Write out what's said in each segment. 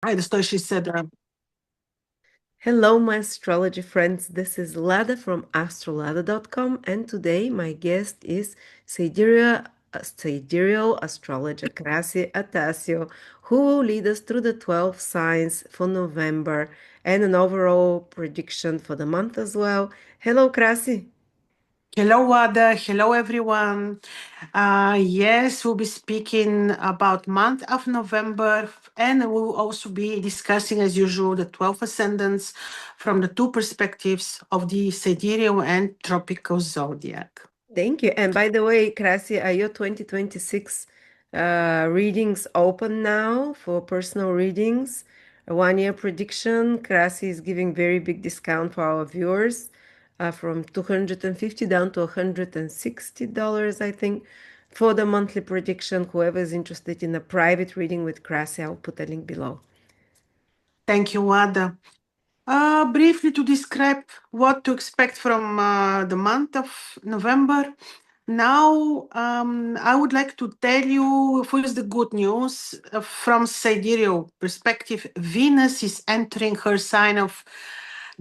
Ajde, stojiš i sedra. Hello, my astrology friends. This is Lada from astrolada.com, and today my guest is Sidereal Astrologer Attasio, who will lead us through the 12 signs for November and an overall prediction for the month as well. Hello, Krasi. Hello, Wada. Hello, everyone. Yes, we'll be speaking about month of November, and we'll also be discussing, as usual, the 12 ascendants from the two perspectives of the sidereal and tropical zodiac. Thank you. And by the way, Krasi, are your 2026 readings open now for personal readings? A 1 year prediction. Krasi is giving very big discount for our viewers, from $250 down to $160, I think, for the monthly prediction. Whoever is interested in a private reading with Krasi, I'll put a link below. Thank you, Wada. Briefly to describe what to expect from the month of November. Now, I would like to tell you first the good news from sidereal perspective. Venus is entering her sign of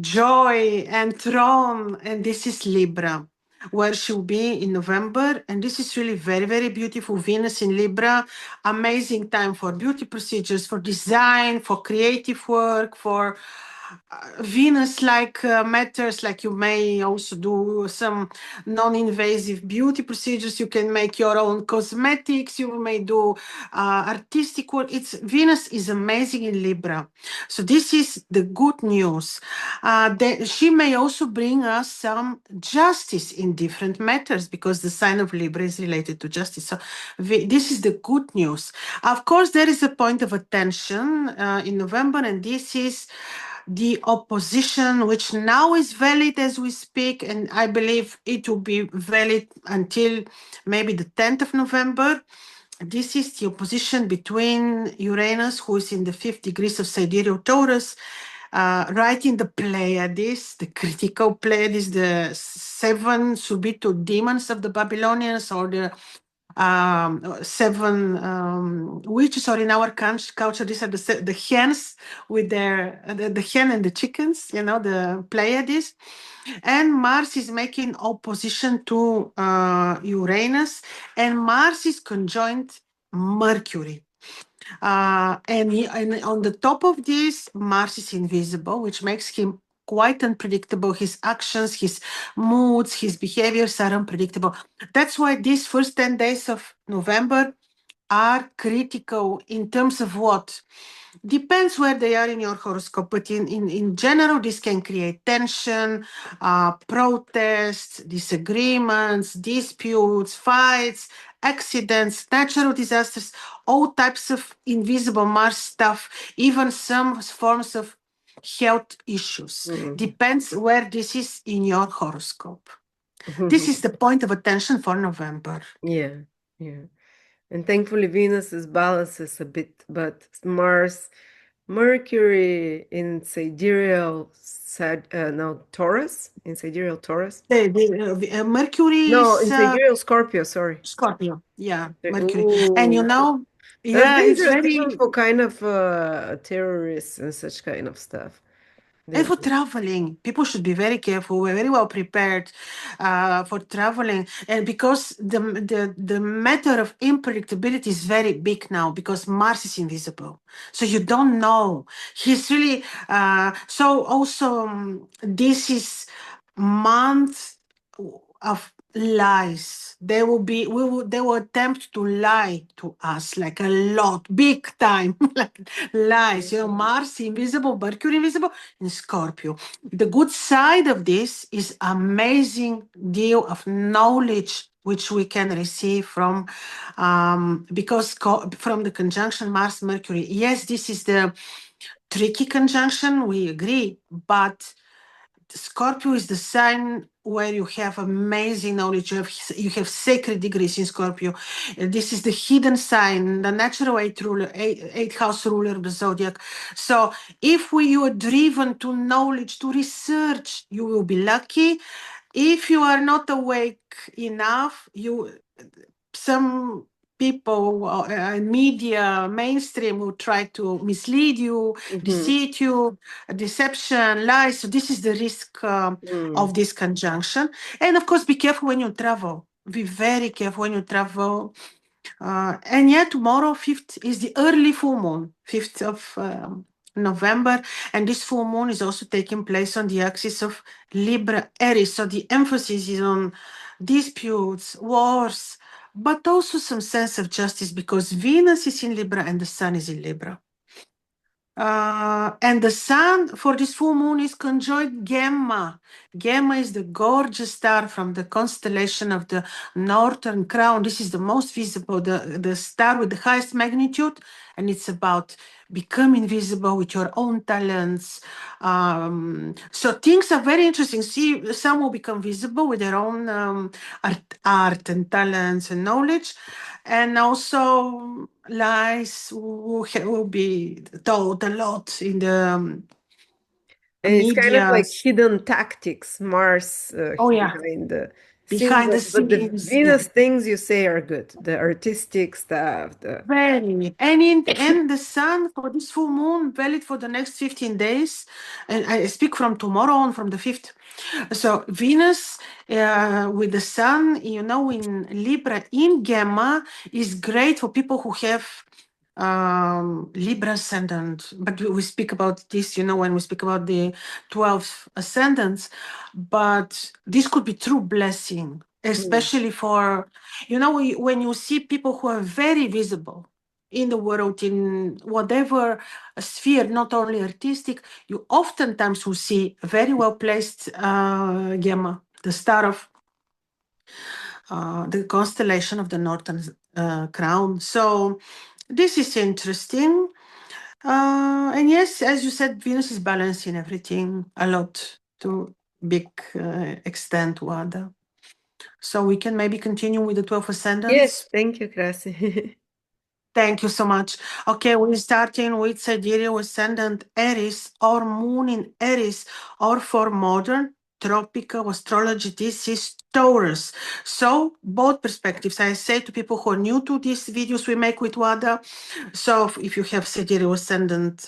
joy and throne, and this is Libra, where she'll be in November. And this is really very, very beautiful. Venus in Libra, amazing time for beauty procedures, for design, for creative work, for Venus like matters, like you may also do some non-invasive beauty procedures. You can make your own cosmetics. You may do artistic work. Venus is amazing in Libra. So this is the good news. She may also bring us some justice in different matters because the sign of Libra is related to justice. So this is the good news. Of course, there is a point of attention in November, and this is the opposition, which now is valid as we speak, and I believe it will be valid until maybe the 10th of November. This is the opposition between Uranus, who is in the 5th degrees of sidereal Taurus, right in the Pleiades, the critical Pleiades, the 7 Subito demons of the Babylonians, or the 7 witches, or in our culture, these are the hens with the hen and the chickens, the Pleiades. And Mars is making opposition to Uranus, and Mars is conjoined Mercury. And on the top of this, Mars is invisible, which makes him quite unpredictable. His actions, his moods, his behaviors are unpredictable. That's why these first 10 days of November are critical in terms of what? Depends where they are in your horoscope, but in general, this can create tension, protests, disagreements, disputes, fights, accidents, natural disasters, all types of invisible Mars stuff, even some forms of health issues. Depends where this is in your horoscope. This is the point of attention for November. Yeah, yeah. And thankfully, Venus's balances a bit, but Mercury in Taurus, in sidereal Taurus. Mercury No, is in sidereal Scorpio, sorry. Scorpio. Yeah, Mercury. And Ooh, that's yeah, it's dangerous very. even for kind of terrorists and such kind of stuff. And They- for traveling, people should be very careful. We're very well prepared for traveling, and because the matter of unpredictability is very big now because Mars is invisible, so you don't know. He's really so. Also, this is month of lies. They will attempt to lie to us like a lot, big time, like lies. Mars invisible, Mercury invisible in Scorpio. The good side of this is amazing deal of knowledge which we can receive from from the conjunction Mars Mercury. Yes, this is the tricky conjunction, we agree, but Scorpio is the sign where you have amazing knowledge. You have sacred degrees in Scorpio. This is the hidden sign, the natural eighth house ruler of the zodiac. So if you are driven to knowledge, to research, you will be lucky. If you are not awake enough, some people, media, mainstream who try to mislead you, deceive you, deception, lies. So this is the risk of this conjunction. And of course, be careful when you travel. Be very careful when you travel. And yet tomorrow, 5th, is the early full moon, 5th of November. And this full moon is also taking place on the axis of Libra Aries. So the emphasis is on disputes, wars, but also some sense of justice because Venus is in Libra and the Sun is in Libra. And the Sun for this full moon is conjoined Gemma. Gemma is the gorgeous star from the constellation of the Northern Crown. This is the most visible, the star with the highest magnitude, and it's about becoming visible with your own talents. So things are very interesting. See, some will become visible with their own art and talents and knowledge, and also lies will be told a lot in the It's kind of media. like hidden tactics, Mars Oh yeah, behind the scenes, behind the but the scenes. Yeah. Venus things you say are good. The artistic stuff, the Very. And the sun for this full moon, valid for the next 15 days. And I speak from tomorrow on, from the 5th. So Venus with the sun, in Libra, in Gamma, is great for people who have Libra ascendant. But we speak about this, when we speak about the 12 ascendants. But this could be true blessing, especially for when you see people who are very visible in the world, in whatever sphere, not only artistic, you oftentimes will see very well placed Gemma, the star of the constellation of the Northern Crown. So this is interesting. And yes, as you said, Venus is balancing everything a lot to big extent, Wada. So we can maybe continue with the 12 ascendants. yes, thank you, Krasi. Thank you so much. Okay, we're starting with Sidereal Ascendant Aries or Moon in Aries, or for modern tropical astrology, this is Taurus. So both perspectives. I say to people who are new to these videos we make with Wada, so if you have Sidereal Ascendant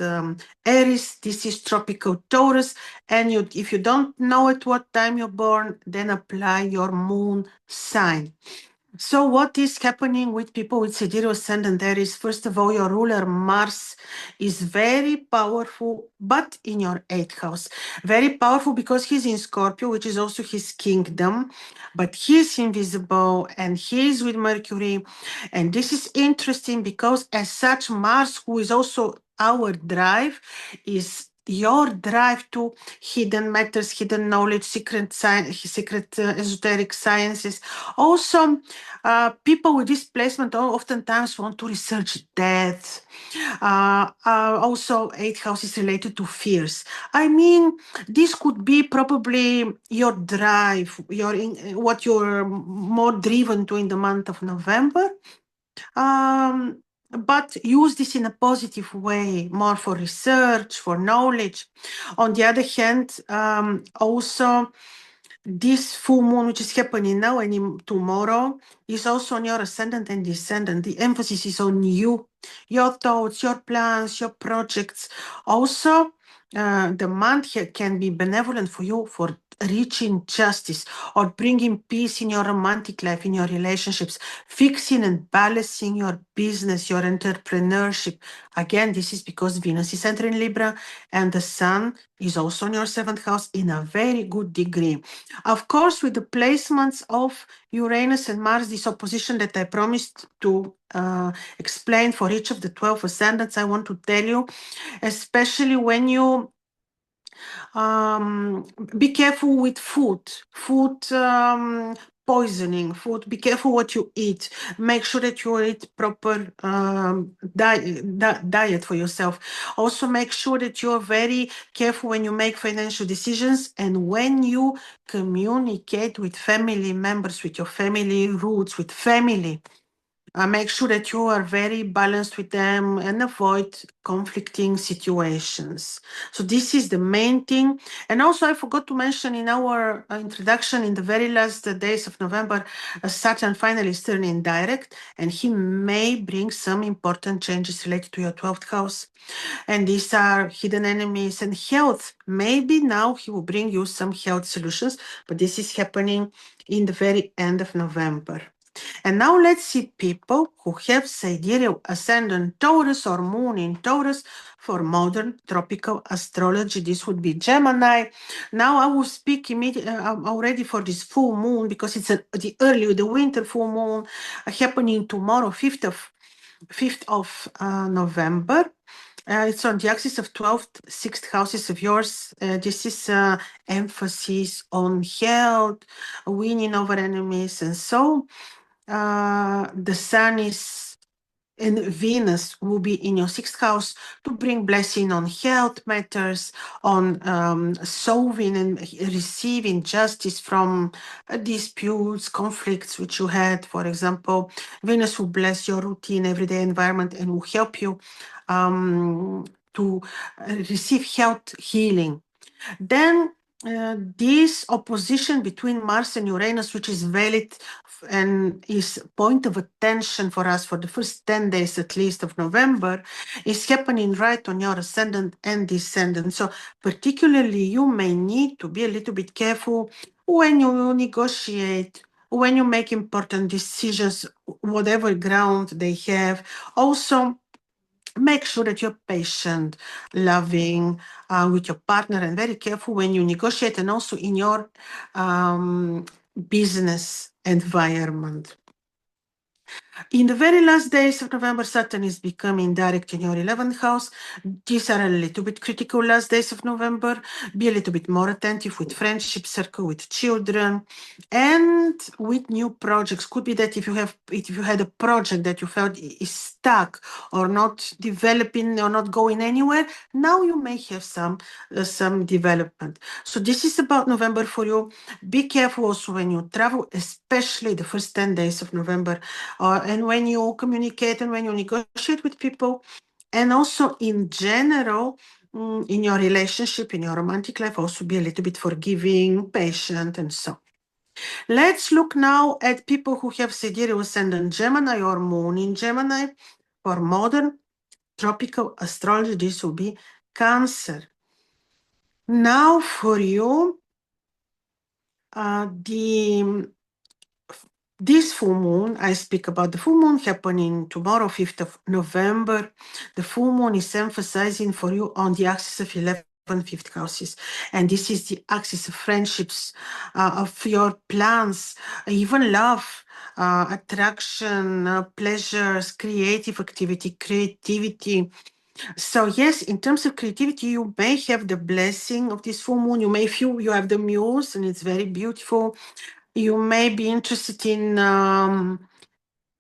Aries, this is tropical Taurus, and if you don't know at what time you're born, then apply your moon sign. So what is happening with people with Sidereal Ascendant Aries? First of all, your ruler Mars is very powerful, but in your 8th house. Very powerful because he's in Scorpio, which is also his kingdom, but he's invisible and he's with Mercury. And this is interesting because as such, Mars, who is also our drive, is your drive to hidden matters, hidden knowledge, secret esoteric sciences. Also, people with this placement oftentimes want to research death. Also, 8th house is related to fears. I mean, this could be probably your drive, what you're more driven to in the month of November. But use this in a positive way, more for research, for knowledge. On the other hand, also this full moon, which is happening now and tomorrow, is also on your ascendant and descendant. The emphasis is on you, your thoughts, your plans, your projects. Also, the month here can be benevolent for you for reaching justice or bringing peace in your romantic life, in your relationships, fixing and balancing your business, your entrepreneurship. Again, this is because Venus is entering Libra and the Sun is also in your 7th house in a very good degree. Of course, with the placements of Uranus and Mars, this opposition that I promised to explain for each of the 12 ascendants, I want to tell you, especially when you be careful with food poisoning, be careful what you eat. Make sure that you eat proper diet for yourself. Also, make sure that you're very careful when you make financial decisions and when you communicate with family members, with your family roots, with family. Make sure that you are very balanced with them and avoid conflicting situations. So this is the main thing. And also I forgot to mention in our introduction, in the very last days of November, Saturn finally is turning direct, and he may bring some important changes related to your 12th house. And these are hidden enemies and health. Maybe now he will bring you some health solutions, but this is happening in the very end of November. And now let's see people who have sidereal ascendant Taurus or moon in Taurus for modern tropical astrology. This would be Gemini. Now I will speak immediately already for this full moon because it's the winter full moon happening tomorrow, 5th of November. It's on the axis of 12th, 6th houses of yours. This is emphasis on health, winning over enemies, and so the sun is and Venus will be in your 6th house to bring blessing on health matters, on solving and receiving justice from disputes, conflicts which you had. For example, Venus will bless your routine, everyday environment, and will help you to receive health healing. Then this opposition between Mars and Uranus, which is valid and is point of attention for us for the first 10 days at least of November, is happening right on your ascendant and descendant. So particularly you may need to be a little bit careful when you negotiate, when you make important decisions, whatever ground they have. Also, make sure that you're patient, loving with your partner, and very careful when you negotiate, and also in your business environment. In the very last days of November, Saturn is becoming direct in your 11th house. These are a little bit critical last days of November. Be a little bit more attentive with friendship circle, with children, and with new projects. Could be that if you had a project that you felt is stuck or not developing or not going anywhere, now you may have some development. So this is about November for you. Be careful also when you travel, especially the first 10 days of November, and when you communicate and when you negotiate with people, and also in general, in your relationship, in your romantic life, also be a little bit forgiving, patient, and so. Let's look now at people who have sidereal ascendant Gemini or moon in Gemini. For modern tropical astrology, this will be Cancer. Now for you, this full moon, I speak about the full moon happening tomorrow, 5th of November. The full moon is emphasizing for you on the axis of 11th, 5th houses. And this is the axis of friendships, of your plans, even love, attraction, pleasures, creative activity, creativity. So yes, in terms of creativity, you may have the blessing of this full moon. You may feel you have the muse and it's very beautiful. You may be interested in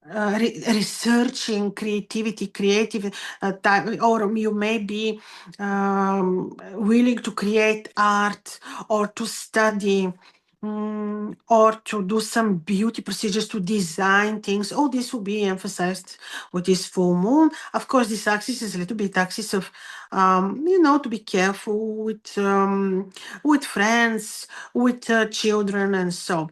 researching creativity, creative type, or you may be willing to create art or to study or to do some beauty procedures, to design things. All this will be emphasized with this full moon. Of course, this axis is a little bit axis of, to be careful with friends, with children, and so.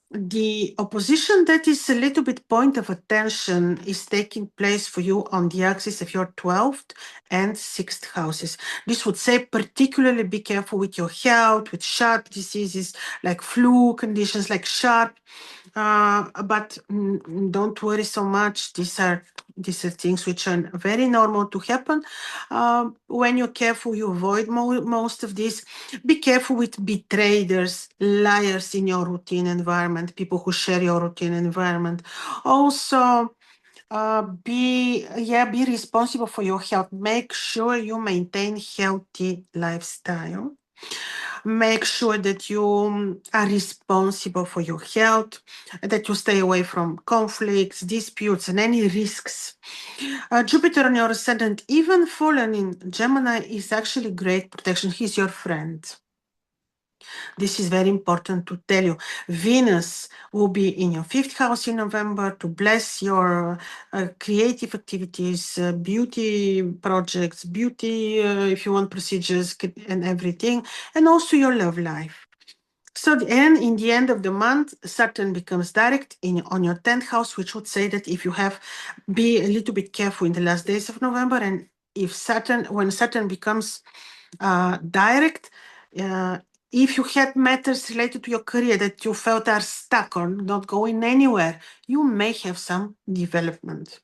The opposition that is a little bit point of attention is taking place for you on the axis of your 12th and 6th houses. This would say particularly be careful with your health, with sharp diseases like flu conditions, like sharp, but don't worry so much. These are things which are very normal to happen. When you're careful, you avoid most of this. Be careful with betrayers, liars in your routine environment, people who share your routine environment. Also, be responsible for your health. Make sure you maintain healthy lifestyle. Make sure that you are responsible for your health, that you stay away from conflicts, disputes, and any risks. Jupiter on your ascendant, even fallen in Gemini, is actually great protection. He's your friend. This is very important to tell you. Venus will be in your 5th house in November to bless your creative activities, beauty projects, beauty, if you want, procedures and everything, and also your love life. So in the end of the month, Saturn becomes direct on your 10th house, which would say that if you be a little bit careful in the last days of November, and when Saturn becomes direct, if you had matters related to your career that you felt are stuck or not going anywhere, you may have some development.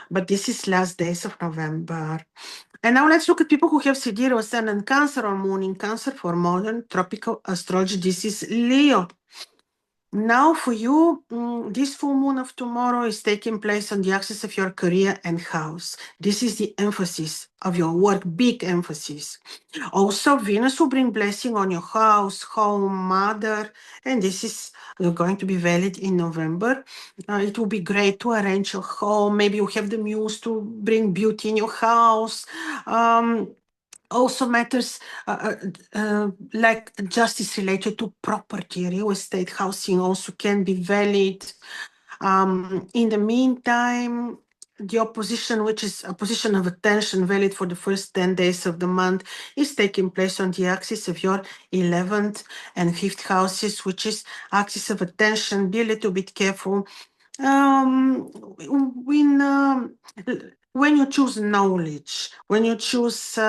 But this is last days of November. And now let's look at people who have Sidereal Ascendant Cancer or Moon in Cancer for modern tropical astrology. This is Leo. Now for you, this full moon of tomorrow is taking place on the axis of your career and house. This is the emphasis of your work, big emphasis. Also, Venus will bring blessing on your house, home, mother, and this is going to be valid in November. It will be great to arrange your home. Maybe you have the muse to bring beauty in your house. Also matters like justice related to property, real estate, housing also can be valid. In the meantime, the opposition, which is a position of attention valid for the first 10 days of the month, is taking place on the axis of your 11th and 5th houses, which is axis of attention. Be a little bit careful. When you choose knowledge, when you choose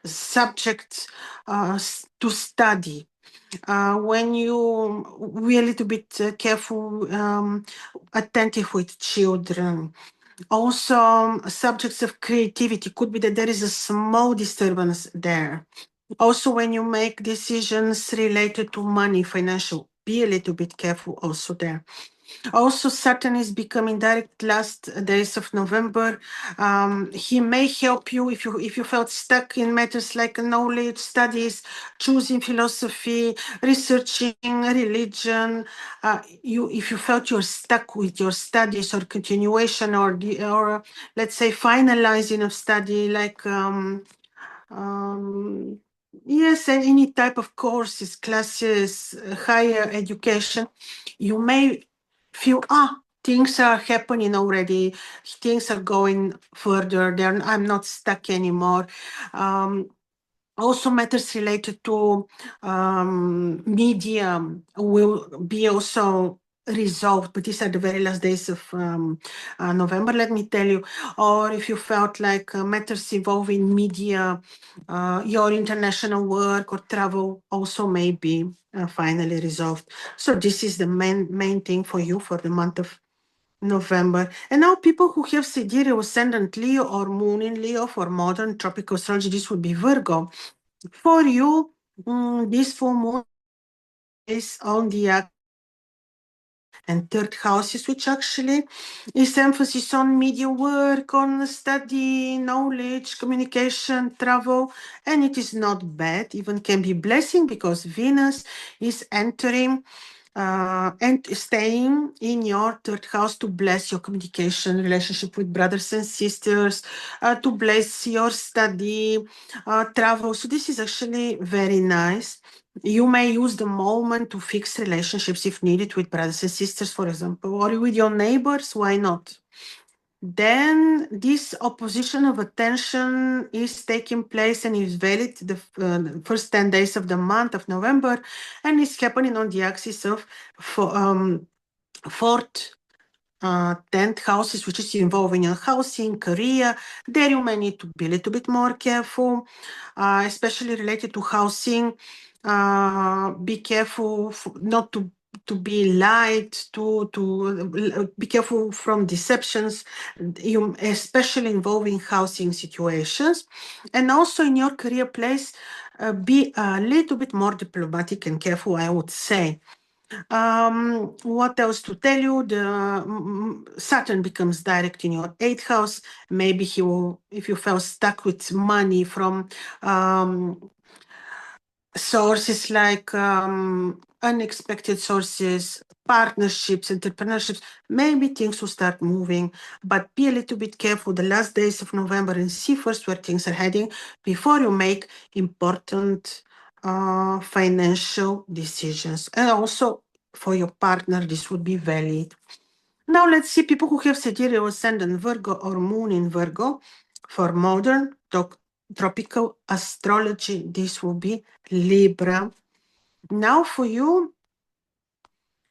subjects to study, when we're a little bit careful, attentive with children. Also, subjects of creativity could be that there is a small disturbance there. Also, when you make decisions related to money, financial, be a little bit careful also there. Also, Saturn is becoming direct last days of November. He may help you if you felt stuck in matters like knowledge, studies, choosing philosophy, researching religion. If you felt you're stuck with your studies or continuation or let's say finalizing of study, like yes, and any type of courses, classes, higher education, you may feel, things are happening already, things are going further, I'm not stuck anymore. Also matters related to media will be also resolved, but these are the very last days of November, let me tell you. Or if you felt like matters involving media, your international work or travel also may be finally resolved. So this is the main thing for you for the month of November. And now people who have Sidereal Ascendant Leo or Moon in Leo for modern tropical astrology, this would be Virgo. For you, this full moon is on the and 3rd houses, which actually is emphasis on media work, on study, knowledge, communication, travel, and it is not bad, even can be blessing because Venus is entering and staying in your 3rd house to bless your communication, relationship with brothers and sisters, to bless your study, travel. So this is actually very nice. You may use the moment to fix relationships if needed with brothers and sisters, for example, or with your neighbors, why not? Then this opposition of attention is taking place and is valid the first 10 days of the month of November, and is happening on the axis of 4th 10th houses, which is involving your housing, career. There you may need to be a little bit more careful, especially related to housing. Be careful not to be lied, to be careful from deceptions, especially involving housing situations. And also in your career place, be a little bit more diplomatic and careful, I would say. What else to tell you? The Saturn becomes direct in your 8th house. Maybe he will, if you felt stuck with money from sources like unexpected sources, partnerships, entrepreneurships, maybe things will start moving, but be a little bit careful the last days of November and see first where things are heading before you make important financial decisions. And also for your partner, this would be valid. Now let's see people who have Sidereal Ascendant Virgo or Moon in Virgo. For modern tropical astrology, this will be Libra. Now for you,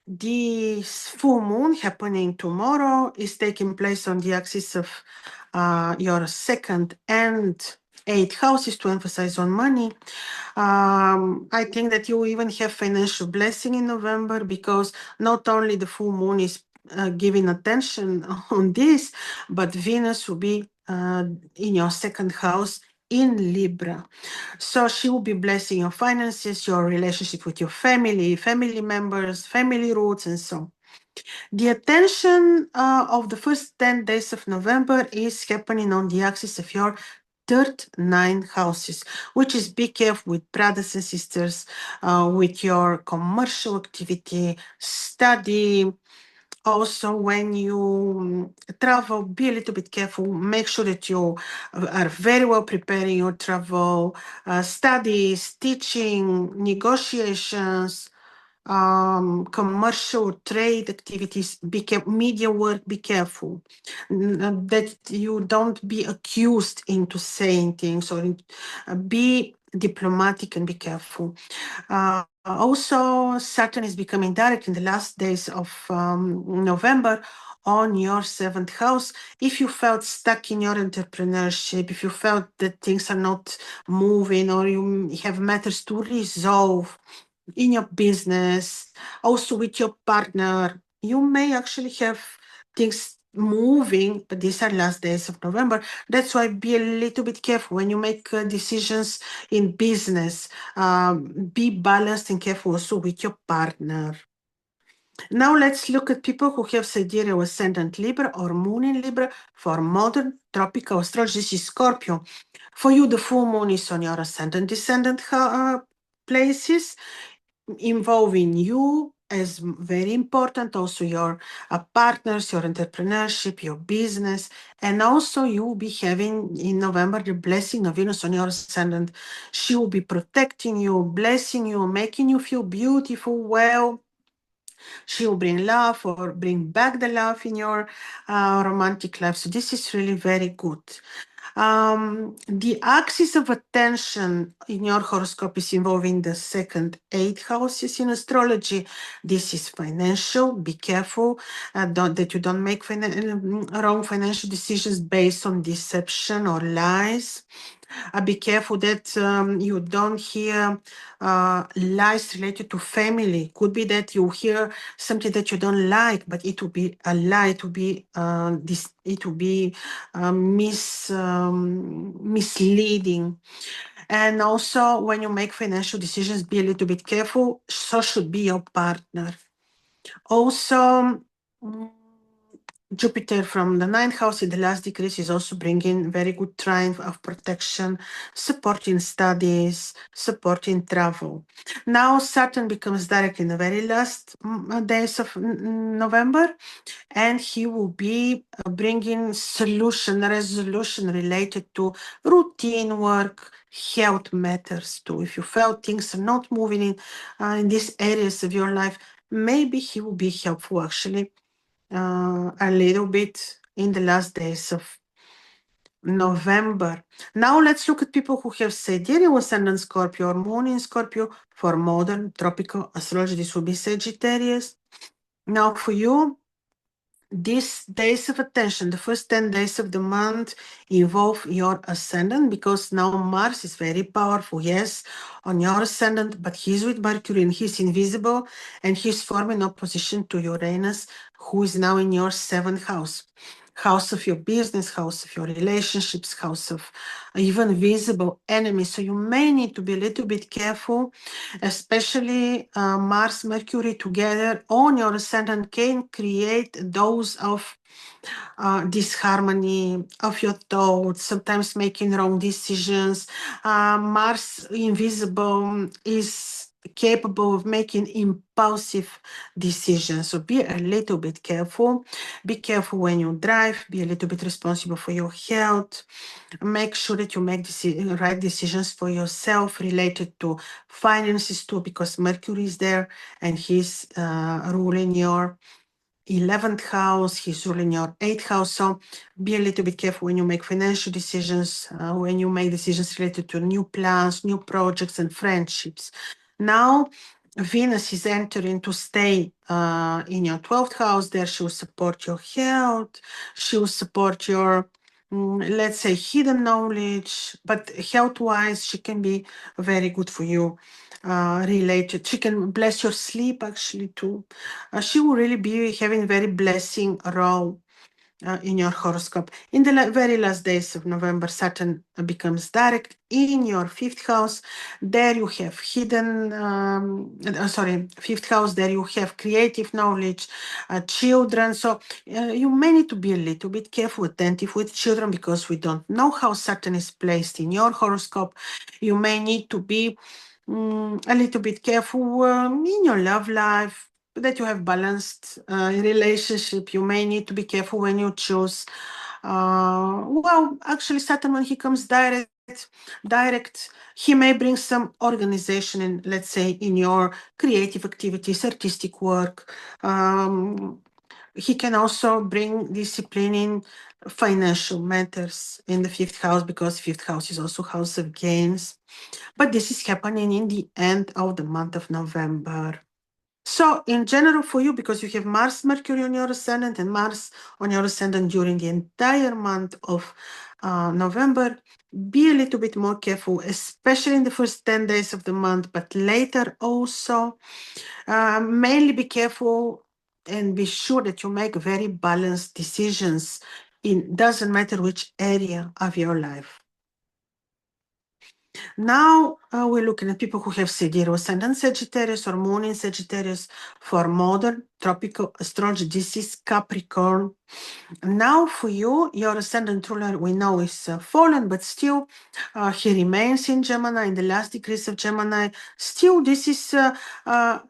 this full moon happening tomorrow is taking place on the axis of your second and eighth houses to emphasize on money. I think that you even have financial blessing in November because not only the full moon is giving attention on this, but Venus will be in your second house in Libra. So she will be blessing your finances, your relationship with your family, family members, family roots, and so on. The attention of the first 10 days of November is happening on the axis of your third 9 houses, which is be careful with brothers and sisters, with your commercial activity, study. Also, when you travel, be a little bit careful. Make sure that you are very well prepared in your travel, studies, teaching, negotiations, commercial trade activities, media work, be careful that you don't be accused into saying things, or be diplomatic and be careful. Also, Saturn is becoming direct in the last days of November on your 7th house. If you felt stuck in your entrepreneurship, if you felt that things are not moving, or you have matters to resolve in your business, also with your partner, you may actually have things moving, but these are last days of November. That's why be a little bit careful when you make decisions in business. Be balanced and careful also with your partner. Now let's look at people who have Sidereal Ascendant Libra or Moon in Libra for modern tropical astrology. This is Scorpio. For you, the full moon is on your ascendant descendant places, involving you as very important, also your partners, your entrepreneurship, your business, and also you will be having in November the blessing of Venus on your ascendant. She will be protecting you, blessing you, making you feel beautiful, well. She will bring love or bring back the love in your romantic life. So this is really very good. The axis of attention in your horoscope is involving the second 8 houses in astrology. This is financial. Be careful that you don't make wrong financial decisions based on deception or lies. Be careful that you don't hear lies related to family. Could be that you hear something that you don't like, but it will be a lie. It will be misleading. And also, when you make financial decisions, be a little bit careful. So should be your partner. Also, Jupiter from the 9th house in the last decrease is also bringing very good triumph of protection, supporting studies, supporting travel. Now Saturn becomes direct in the very last days of November, and he will be bringing resolution related to routine work, health matters too. If you felt things are not moving in these areas of your life, maybe he will be helpful actually a little bit in the last days of November. Now let's look at people who have Sidereal Ascendant Scorpio or Moon in Scorpio for modern tropical astrology. This will be Sagittarius. Now for you, these days of attention, the first 10 days of the month, involve your ascendant, because now Mars is very powerful, yes, on your ascendant, but he's with Mercury and he's invisible, and he's forming opposition to Uranus, who is now in your 7th house. House of your business, house of your relationships, house of even visible enemies. So you may need to be a little bit careful, especially Mars, Mercury together on your ascendant can create dose of disharmony of your thoughts, sometimes making wrong decisions. Mars invisible is capable of making impulsive decisions. So be a little bit careful. Be careful when you drive. Be a little bit responsible for your health. Make sure that you make right decisions for yourself related to finances too, because Mercury is there and he's ruling your 11th house, he's ruling your 8th house. So be a little bit careful when you make financial decisions, when you make decisions related to new plans, new projects, and friendships. Now, Venus is entering to stay in your 12th house. There she will support your health. She will support your, let's say, hidden knowledge. But health-wise, she can be very good for you. Related. She can bless your sleep actually too. She will really be having very blessing role in your horoscope. In the very last days of November, Saturn becomes direct in your 5th house. There you have hidden, sorry, 5th house, there you have creative knowledge, children. So you may need to be a little bit careful, attentive with children, because we don't know how Saturn is placed in your horoscope. You may need to be a little bit careful in your love life, that you have balanced relationship. You may need to be careful when you choose. Well, actually, Saturn, when he comes direct, he may bring some organization in, let's say, in your creative activities, artistic work. He can also bring discipline in financial matters in the 5th house, because 5th house is also house of gains. But this is happening in the end of the month of November. So in general for you, because you have Mars, Mercury on your ascendant and Mars on your ascendant during the entire month of November, be a little bit more careful, especially in the first 10 days of the month, but later also. Mainly be careful and be sure that you make very balanced decisions. It doesn't matter which area of your life. Now we're looking at people who have Sidereal Ascendant Sagittarius or Moon in Sagittarius. For modern tropical astrology, this is Capricorn. Now for you, your ascendant ruler we know is fallen, but still he remains in Gemini, in the last degrees of Gemini. Still, this is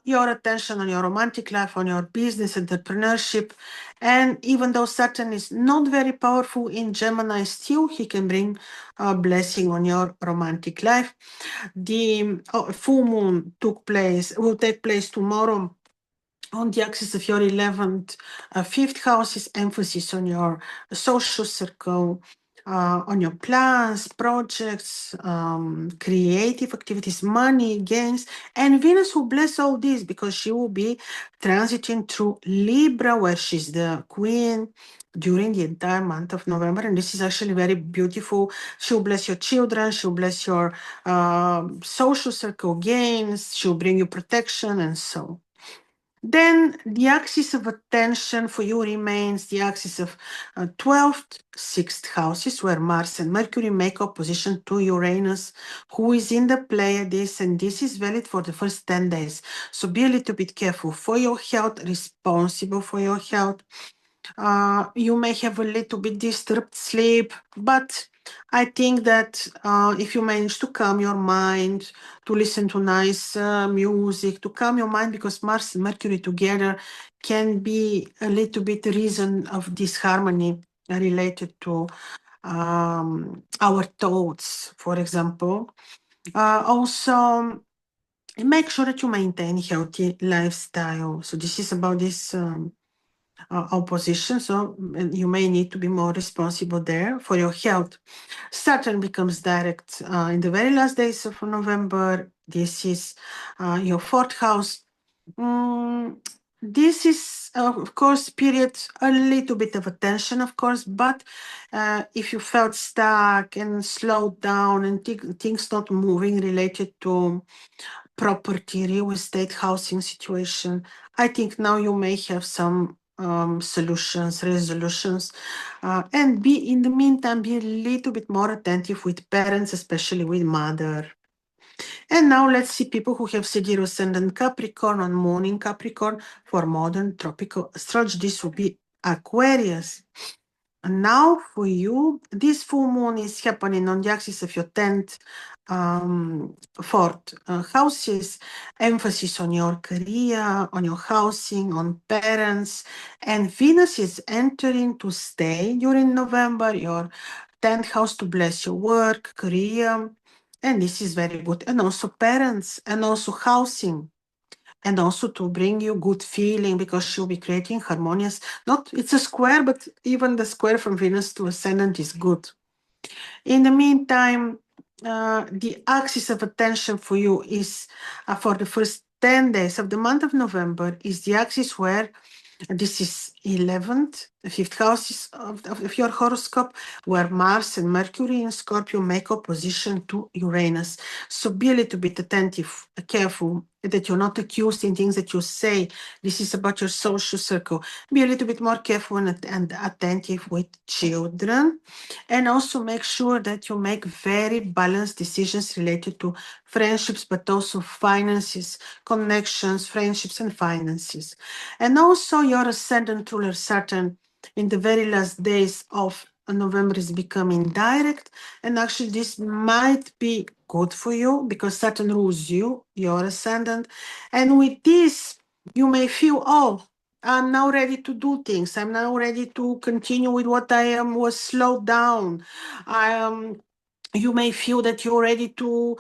your attention on your romantic life, on your business, entrepreneurship. And even though Saturn is not very powerful in Gemini, still he can bring a blessing on your romantic life. The full moon will take place tomorrow on the axis of your 11th, 5th house's emphasis on your social circle, on your plans, projects, creative activities, money, gains. And Venus will bless all this because she will be transiting through Libra, where she's the queen during the entire month of November. And this is actually very beautiful. She'll bless your children. She'll bless your social circle gains. She'll bring you protection and so. Then the axis of attention for you remains the axis of 12th, 6th houses, where Mars and Mercury make opposition to Uranus, who is in the Pleiades, and this is valid for the first 10 days. So be a little bit careful for your health, responsible for your health. You may have a little bit disturbed sleep, but I think that if you manage to calm your mind, to listen to nice music, to calm your mind, because Mars and Mercury together can be a little bit the reason of disharmony related to our thoughts, for example. Also, make sure that you maintain healthy lifestyle. So this is about this opposition, so you may need to be more responsible there for your health. Saturn becomes direct in the very last days of November. This is your 4th house. This is, of course, period, a little bit of attention, of course, but if you felt stuck and slowed down and things not moving related to property, real estate, housing situation, I think now you may have some solutions, resolutions, and be in the meantime, be a little bit more attentive with parents, especially with mother. And now let's see people who have Sidereal Ascendant Capricorn on Moon in Capricorn. For modern tropical astrology, this will be Aquarius. And now for you, this full moon is happening on the axis of your 10th fourth houses, emphasis on your career, on your housing, on parents, and Venus is entering to stay during November, your 10th house to bless your work, career, and this is very good, and also parents, and also housing, and also to bring you good feeling because she'll be creating harmonious, not it's a square, but even the square from Venus to ascendant is good. In the meantime, the axis of attention for you is for the first 10 days of the month of November is the axis where this is 11th, the fifth house of your horoscope, where Mars and Mercury in Scorpio make opposition to Uranus. So be a little bit attentive, careful that you're not accused in things that you say. This is about your social circle. Be a little bit more careful and attentive with children. And also make sure that you make very balanced decisions related to friendships, but also finances, connections, friendships, and finances. And also your ascendant ruler Saturn in the very last days of November is becoming direct. And actually this might be good for you because Saturn rules you, your ascendant. And with this, you may feel, oh, I'm now ready to do things. I'm now ready to continue with what I was slowed down. You may feel that you're ready to,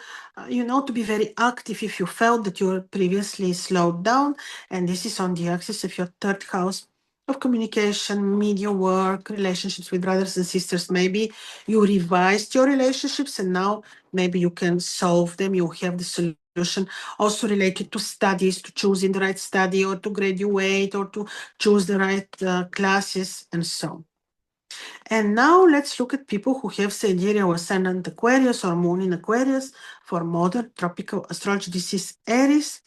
to be very active if you felt that you were previously slowed down. And this is on the axis of your third house of communication, media work, relationships with brothers and sisters. Maybe you revised your relationships and now maybe you can solve them. You have the solution also related to studies, to choosing the right study or to graduate or to choose the right classes and so on. And now let's look at people who have sidereal ascendant Aquarius or moon in Aquarius for modern tropical astrology. This is Aries.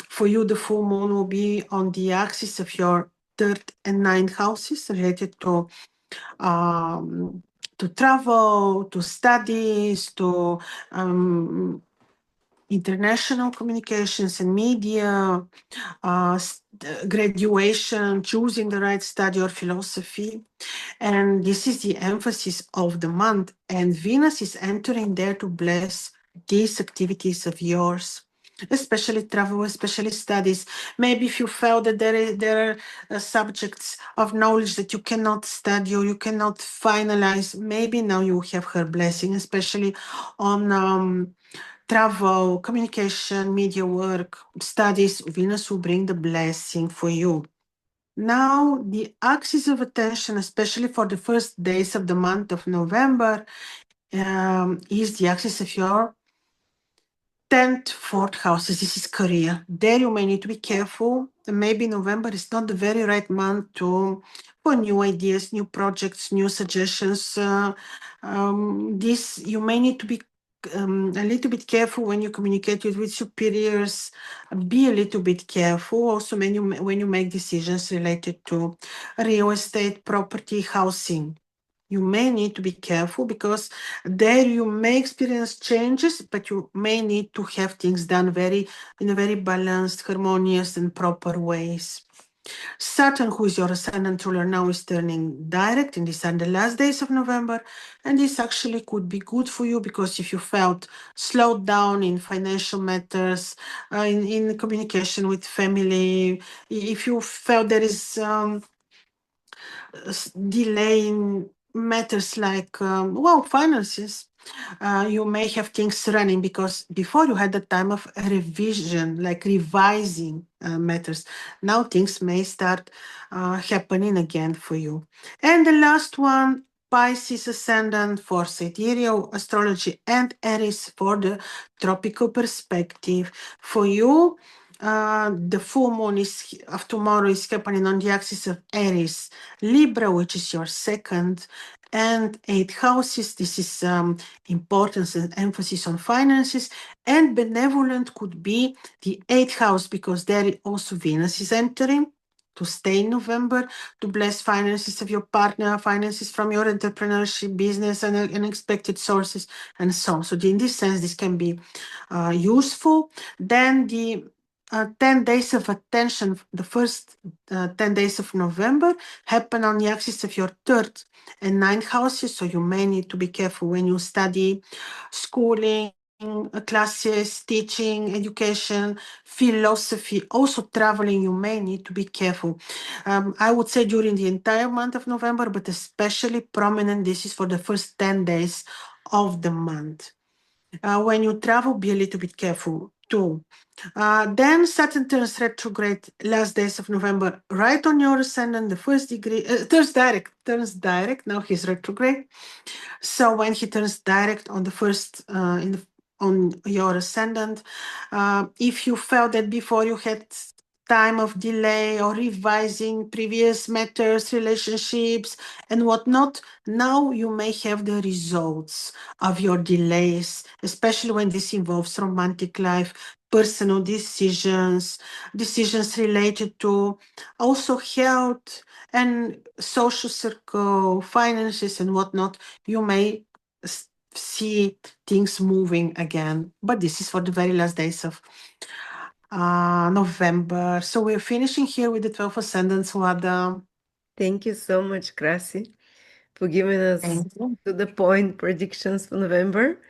For you, the full moon will be on the axis of your third and ninth houses related to travel, to studies, to international communications and media, graduation, choosing the right study or philosophy. And this is the emphasis of the month. And Venus is entering there to bless these activities of yours, especially travel, especially studies. Maybe if you felt that there are subjects of knowledge that you cannot study or you cannot finalize, maybe now you have her blessing, especially on travel, communication, media work, studies. Venus will bring the blessing for you. Now, the axis of attention, especially for the first days of the month of November, is the axis of your 10th, 4th houses. This is career. There you may need to be careful. Maybe November is not the very right month for new ideas, new projects, new suggestions. This you may need to be a little bit careful when you communicate with superiors. Be a little bit careful also when you make decisions related to real estate, property, housing. You may need to be careful because there you may experience changes, but you may need to have things done in a very balanced, harmonious, and proper ways. Saturn, who is your ascendant ruler now, is turning direct, and these are the last days of November. And this actually could be good for you because if you felt slowed down in financial matters, in communication with family, if you felt there is delay in matters like, finances, you may have things running because before you had the time of revision, like revising matters. Now things may start happening again for you. And the last one, Pisces ascendant for sidereal astrology and Aries for the tropical perspective. For you, the full moon of tomorrow is happening on the axis of Aries, Libra, which is your second and eighth houses. This is importance and emphasis on finances, and benevolent could be the eighth house because there also Venus is entering to stay in November to bless finances of your partner, finances from your entrepreneurship, business, and unexpected sources, and so on. So in this sense, this can be useful. Then the 10 days of attention, the first 10 days of November, happen on the axis of your third and ninth houses. So you may need to be careful when you study, schooling, classes, teaching, education, philosophy, also traveling, you may need to be careful. I would say during the entire month of November, but especially prominent, this is for the first 10 days of the month. When you travel, be a little bit careful too. Then Saturn turns retrograde last days of November, right on your ascendant, the first degree, turns direct, now he's retrograde. So when he turns direct on the first, on your ascendant, if you felt that before you had time of delay or revising previous matters, relationships, and whatnot, now you may have the results of your delays, especially when this involves romantic life, personal decisions, decisions related to also health and social circle, finances, and whatnot. You may see things moving again, but this is for the very last days of November. So we're finishing here with the 12 ascendants, Wada. Thank you so much, Krasi, for giving us Thank you. to the point predictions for November.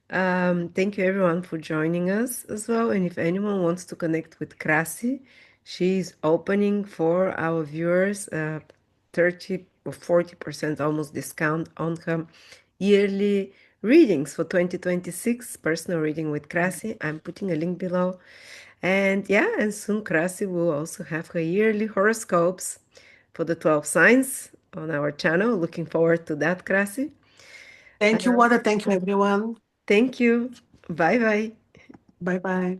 Thank you everyone for joining us as well. And if anyone wants to connect with Krasi, she's opening for our viewers 30 or 40% almost discount on her yearly readings for 2026, personal reading with Krasi. I'm putting a link below. And yeah, and soon Krasi will also have her yearly horoscopes for the 12 signs on our channel. Looking forward to that, Krasi. Thank you, Wada. Thank you, everyone. Thank you. Bye bye. Bye bye.